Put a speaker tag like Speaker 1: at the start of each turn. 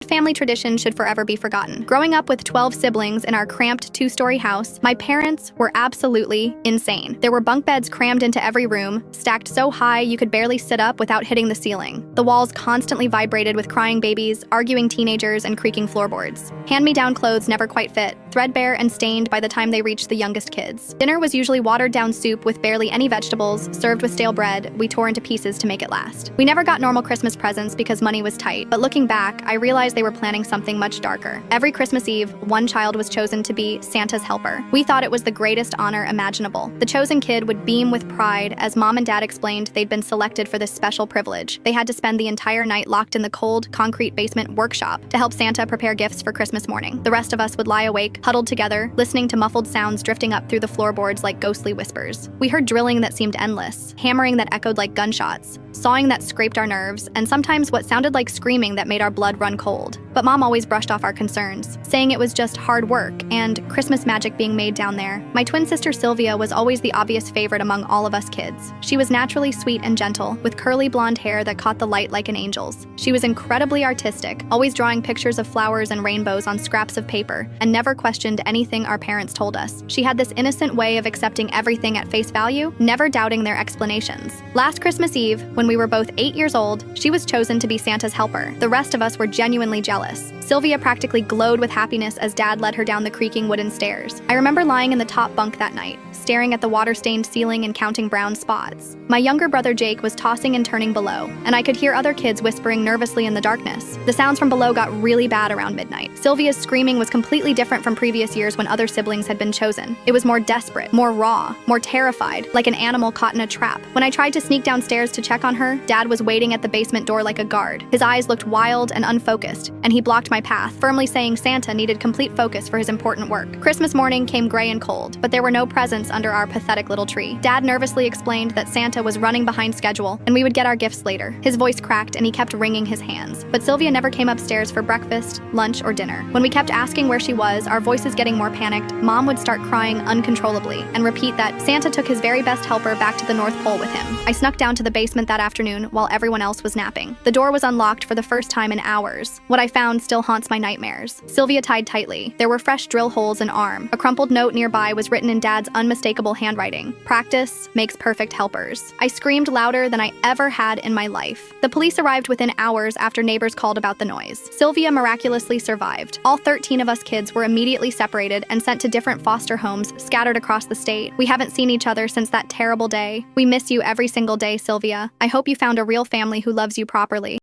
Speaker 1: family tradition should forever be forgotten. Growing up with 12 siblings in our cramped two-story house, my parents were absolutely insane. There were bunk beds crammed into every room, stacked so high you could barely sit up without hitting the ceiling. The walls constantly vibrated with crying babies, arguing teenagers, and creaking floorboards. Hand-me-down clothes never quite fit, threadbare and stained by the time they reached the youngest kids. Dinner was usually watered-down soup with barely any vegetables, served with stale bread we tore into pieces to make it last. We never got normal Christmas presents because money was tight, but looking back, I realized they were planning something much darker. Every Christmas Eve, one child was chosen to be Santa's helper. We thought it was the greatest honor imaginable. The chosen kid would beam with pride as Mom and Dad explained they'd been selected for this special privilege. They had to spend the entire night locked in the cold, concrete basement workshop to help Santa prepare gifts for Christmas morning. The rest of us would lie awake, huddled together, listening to muffled sounds drifting up through the floorboards like ghostly whispers. We heard drilling that seemed endless, hammering that echoed like gunshots, sawing that scraped our nerves, and sometimes what sounded like screaming that made our blood run cold. But Mom always brushed off our concerns, saying it was just hard work and Christmas magic being made down there. My twin sister Sylvia was always the obvious favorite among all of us kids. She was naturally sweet and gentle, with curly blonde hair that caught the light like an angel's. She was incredibly artistic, always drawing pictures of flowers and rainbows on scraps of paper, and never questioned anything our parents told us. She had this innocent way of accepting everything at face value, never doubting their explanations. Last Christmas Eve, when we were both 8 years old, she was chosen to be Santa's helper. The rest of us were genuinely jealous. Sylvia practically glowed with happiness as Dad led her down the creaking wooden stairs. I remember lying in the top bunk that night, staring at the water-stained ceiling and counting brown spots. My younger brother Jake was tossing and turning below, and I could hear other kids whispering nervously in the darkness. The sounds from below got really bad around midnight. Sylvia's screaming was completely different from previous years when other siblings had been chosen. It was more desperate, more raw, more terrified, like an animal caught in a trap. When I tried to sneak downstairs to check on her, Dad was waiting at the basement door like a guard. His eyes looked wild and unfocused, and he blocked my path, firmly saying Santa needed complete focus for his important work. Christmas morning came gray and cold, but there were no presents under our pathetic little tree. Dad nervously explained that Santa was running behind schedule, and we would get our gifts later. His voice cracked, and he kept wringing his hands. But Sylvia never came upstairs for breakfast, lunch, or dinner. When we kept asking where she was, our voices getting more panicked, Mom would start crying uncontrollably and repeat that Santa took his very best helper back to the North Pole with him. I snuck down to the basement that afternoon while everyone else was napping. The door was unlocked for the first time in hours. What I found still haunts my nightmares. Sylvia tied tightly. There were fresh drill holes in arm. A crumpled note nearby was written in Dad's unmistakable handwriting. Practice makes perfect helpers. I screamed louder than I ever had in my life. The police arrived within hours after neighbors called about the noise. Sylvia miraculously survived. All 13 of us kids were immediately separated and sent to different foster homes scattered across the state. We haven't seen each other since that terrible day. We miss you every single day, Sylvia. I hope you found a real family who loves you properly.